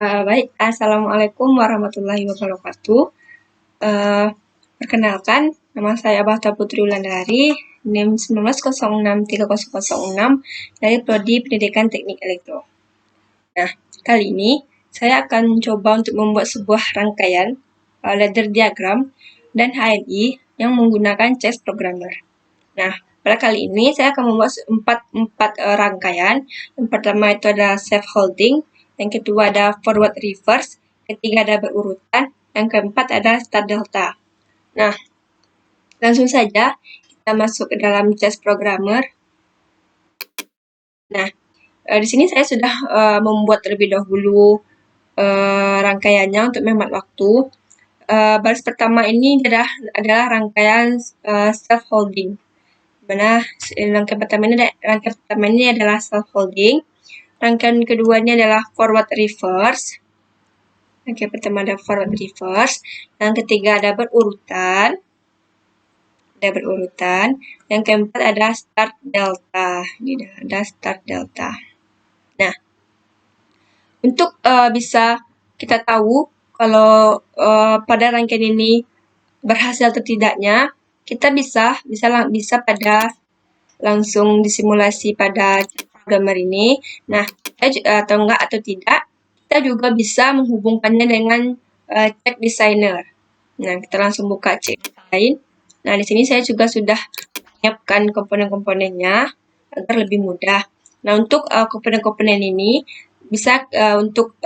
Baik, Assalamualaikum warahmatullahi wabarakatuh. Eh, Perkenalkan, nama saya Bahta Putri Wulandari, NIM 19063006 dari Prodi Pendidikan Teknik Elektro. Nah, kali ini saya akan mencoba untuk membuat sebuah rangkaian ladder diagram dan HMI yang menggunakan chess programmer. Nah, pada kali ini saya akan membuat empat rangkaian. Yang pertama itu adalah self holding, yang kedua ada forward reverse, ketiga ada berurutan, yang keempat ada start delta. Nah, langsung saja kita masuk ke dalam chess programmer. Nah, di sini saya sudah membuat terlebih dahulu rangkaiannya untuk menghemat waktu. Baris pertama ini adalah rangkaian self holding. Mana rangkaian pertama ini adalah self holding, rangkaian keduanya adalah forward reverse, rangkaian pertama ada forward reverse, yang ketiga ada berurutan, yang keempat ada start delta, ini ada start delta. Nah, untuk bisa kita tahu kalau pada rangkaian ini berhasil atau tidaknya, kita bisa pada langsung disimulasi pada programmer ini. Nah, atau enggak atau tidak, kita juga bisa menghubungkannya dengan check designer. Nah, kita langsung buka check design. Nah, di sini saya juga sudah menyiapkan komponen-komponennya agar lebih mudah. Nah, untuk komponen-komponen ini bisa untuk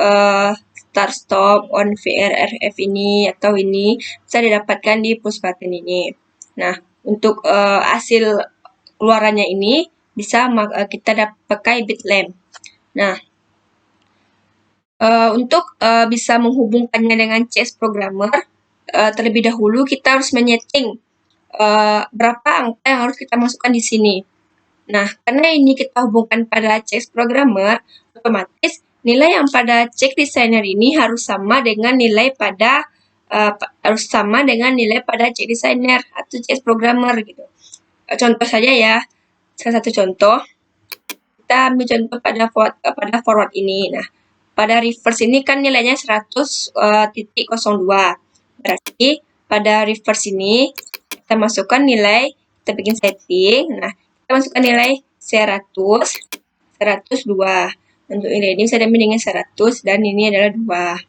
start stop on VRRF ini atau ini bisa didapatkan di push button ini. Nah, untuk hasil keluarannya ini bisa kita pakai bitlamp. Nah, untuk bisa menghubungkannya dengan chess programmer, terlebih dahulu kita harus menyeting berapa angka yang harus kita masukkan di sini. Nah, karena ini kita hubungkan pada chess programmer, otomatis nilai yang pada check designer ini harus sama dengan nilai pada check designer atau chess programmer gitu. Contoh saja ya, salah satu contoh, kita ambil contoh pada forward ini. Nah, pada reverse ini kan nilainya 100.02. Berarti pada reverse ini kita masukkan nilai, kita bikin setting. Nah, kita masukkan nilai 100, 102. Untuk nilai ini saya ambil dengan 100 dan ini adalah 2.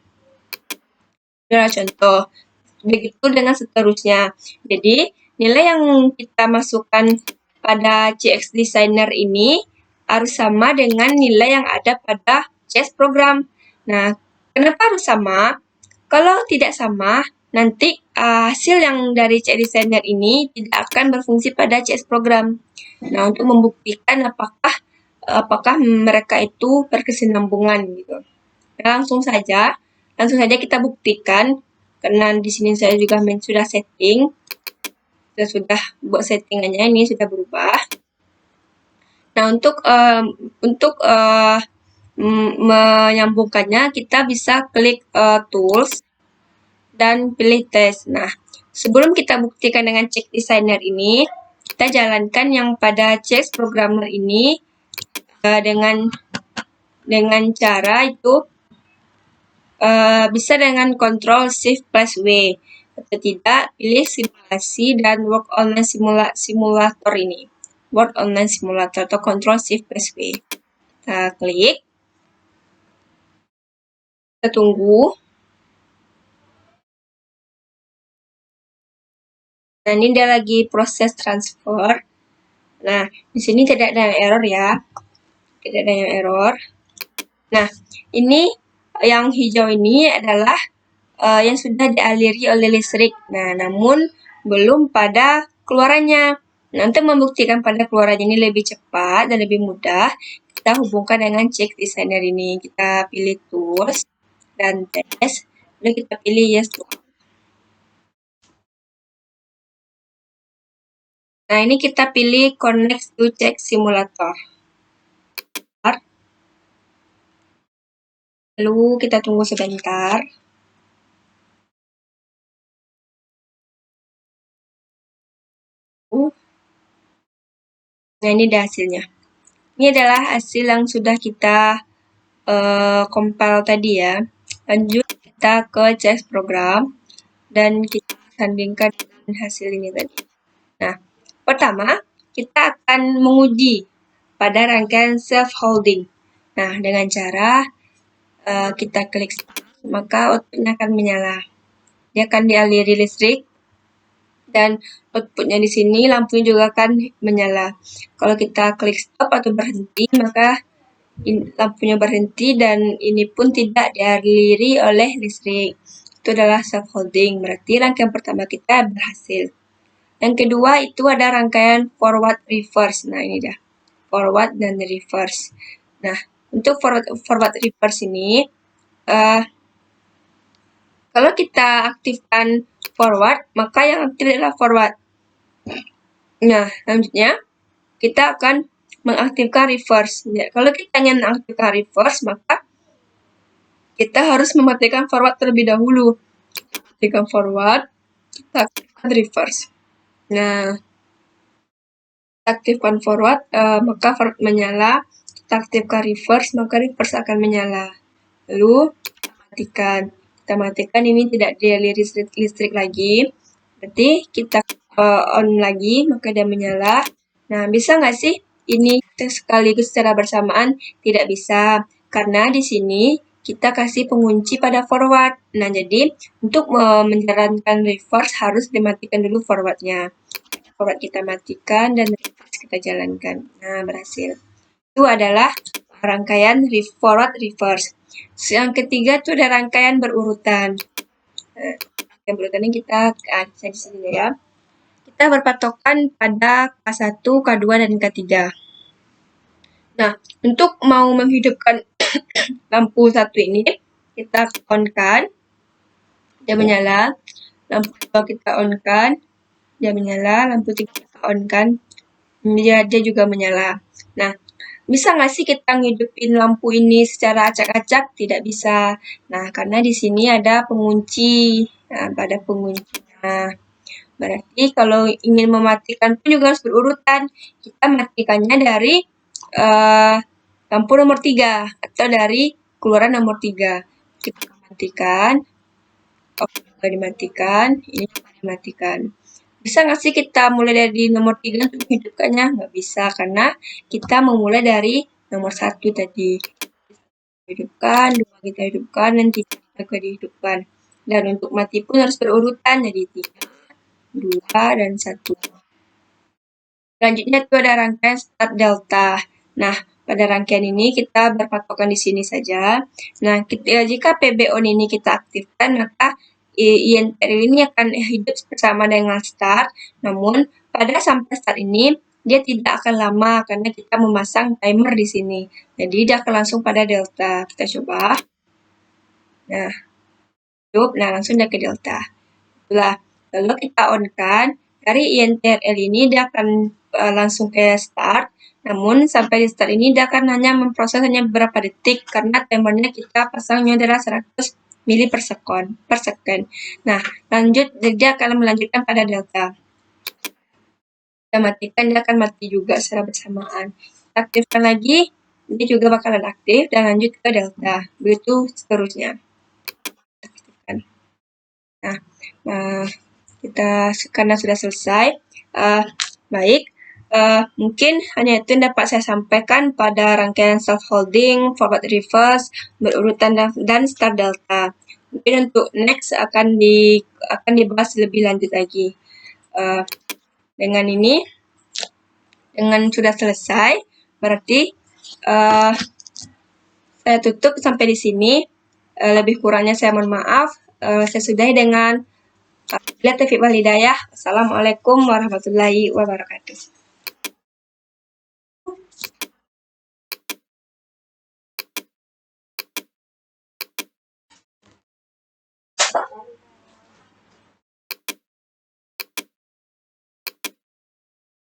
Itu adalah contoh. Begitu dengan seterusnya. Jadi, nilai yang kita masukkan pada CX Designer ini harus sama dengan nilai yang ada pada chess program. Nah, kenapa harus sama? Kalau tidak sama, nanti hasil yang dari CX Designer ini tidak akan berfungsi pada CS program. Nah, untuk membuktikan apakah mereka itu berkesinambungan gitu. Nah, langsung saja kita buktikan karena di sini saya juga sudah setting. Saya sudah buat settingannya, ini sudah berubah. Nah, untuk menyambungkannya kita bisa klik tools dan pilih test. Nah, sebelum kita buktikan dengan check designer ini, kita jalankan yang pada chess programmer ini dengan cara itu bisa dengan Ctrl Shift plus W. Atau tidak, pilih simulasi dan work online simulator ini. Work online simulator atau Ctrl Shift plus W. Kita klik. Kita tunggu. Nah, ini dia lagi proses transfer. Nah, di sini tidak ada yang error ya. Tidak ada yang error. Nah, ini yang hijau ini adalah yang sudah dialiri oleh listrik. Nah, namun belum pada keluarannya. Nah, untuk membuktikan pada keluarannya ini lebih cepat dan lebih mudah, kita hubungkan dengan check designer ini. Kita pilih tools dan test, lalu kita pilih yes to all. Nah, ini kita pilih connect to check simulator. Lalu kita tunggu sebentar. Nah, ini dah hasilnya. Ini adalah hasil yang sudah kita compile tadi ya. Lanjut kita ke CS program dan kita sandingkan dengan hasil ini tadi. Nah, pertama kita akan menguji pada rangkaian self-holding. Nah, dengan cara kita klik start, maka outputnya akan menyala. Dia akan dialiri listrik dan outputnya di sini lampunya juga akan menyala. Kalau kita klik stop atau berhenti, maka lampunya berhenti dan ini pun tidak dialiri oleh listrik. Itu adalah self holding, berarti rangkaian pertama kita berhasil. Yang kedua itu ada rangkaian forward reverse. Nah, ini dah. Forward dan reverse. Nah, untuk forward reverse ini kalau kita aktifkan forward, maka yang aktif adalah forward. Nah, selanjutnya kita akan mengaktifkan reverse. Ya, kalau kita ingin mengaktifkan reverse, maka kita harus mematikan forward terlebih dahulu. Aktifkan forward, kita aktifkan reverse. Nah, kita aktifkan forward, maka forward menyala. Kita aktifkan reverse, maka reverse akan menyala. Lalu, kita matikan ini tidak dialiri listrik lagi. Berarti kita on lagi, maka dia menyala. Nah, bisa nggak sih ini sekaligus secara bersamaan? Tidak bisa, karena di sini kita kasih pengunci pada forward. Nah, jadi untuk menjalankan reverse harus dimatikan dulu forwardnya. Forward kita matikan dan reverse kita jalankan. Nah, berhasil. Itu adalah rangkaian forward reverse. Yang ketiga itu ada rangkaian berurutan. Yang berurutan ini kita di sini ya. Kita berpatokan pada K1, K2, dan K3. Nah, untuk mau menghidupkan lampu satu ini, kita on-kan, dia menyala. Lampu 2 kita on-kan, dia menyala. Lampu 3 kita on-kan, dia juga menyala. Nah, bisa nggak sih kita ngidupin lampu ini secara acak-acak? Tidak bisa. Nah, karena di sini ada pengunci. Nah, pada penguncinya. Berarti kalau ingin mematikan pun juga harus berurutan. Kita matikannya dari lampu nomor 3 atau dari keluaran nomor 3. Kita matikan, juga dimatikan, ini juga dimatikan. Bisa nggak sih kita mulai dari nomor 3 untuk menghidupkannya? Nggak bisa, karena kita memulai dari nomor 1 tadi. Hidupkan, 2 kita hidupkan, dan 3 kita dihidupkan. Dan untuk mati pun harus berurutan, jadi 3, 2, dan 1. Selanjutnya itu ada rangkaian start delta. Nah, pada rangkaian ini kita berpatokan di sini saja. Nah, jika PB on ini kita aktifkan, maka INTR ini akan hidup bersama dengan start. Namun, pada sampai start ini, dia tidak akan lama karena kita memasang timer di sini. Jadi, dia akan langsung pada delta. Kita coba. Nah, hidup. Nah, langsung dia ke delta. Itulah. Lalu kita on-kan. Dari INTRL ini dia akan langsung ke start. Namun sampai di start ini dia akan hanya memproses hanya beberapa detik karena timernya kita pasangnya adalah 100 mili per second. Nah, lanjut dia akan melanjutkan pada delta. Kita matikan, dia akan mati juga secara bersamaan. Kita aktifkan lagi, dia juga bakalan aktif dan lanjut ke delta. Begitu seterusnya. Nah, kita karena sudah selesai, baik. Mungkin hanya itu yang dapat saya sampaikan pada rangkaian self holding, forward reverse, berurutan dan start delta. Mungkin untuk next akan dibahas lebih lanjut lagi. Dengan ini, dengan sudah selesai, berarti saya tutup sampai di sini. Lebih kurangnya saya mohon maaf. Saya sudahi dengan Bila taufiq wal hidayah. Assalamualaikum warahmatullahi wabarakatuh.